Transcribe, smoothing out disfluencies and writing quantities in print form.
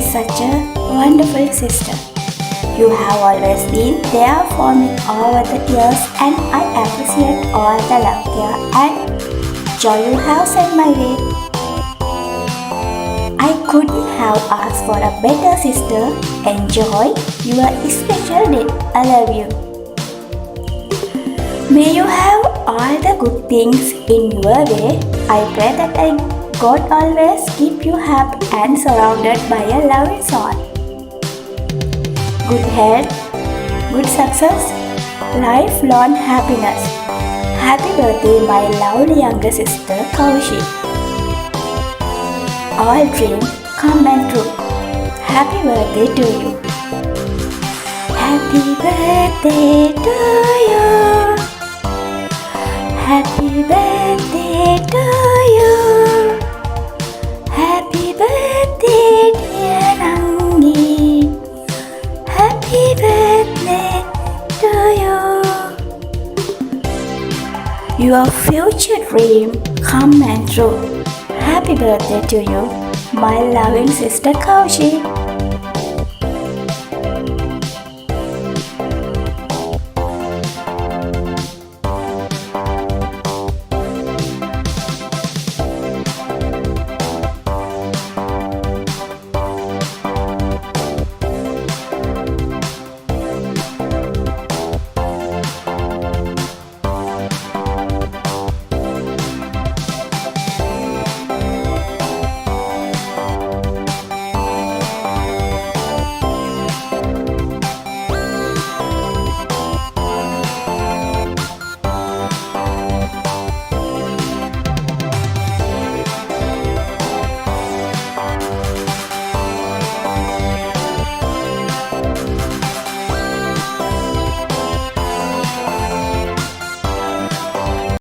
such a wonderful sister. You have always been there for me over the years, and I appreciate all the love, care, and joy you have sent my way. I couldn't have asked for a better sister. Enjoy your special day. I love you. May you have all the good things in your way. I pray that God always keep you happy and surrounded by a loving soul. Good health, good success, lifelong happiness. Happy birthday, my lovely younger sister Kaushi. All dreams come and true. Happy birthday to you. Happy birthday to you. Happy birthday to you. Happy birthday, dear Nangi. Happy birthday to you. Your future dream come and true. Happy birthday to you, my loving sister Kaushi.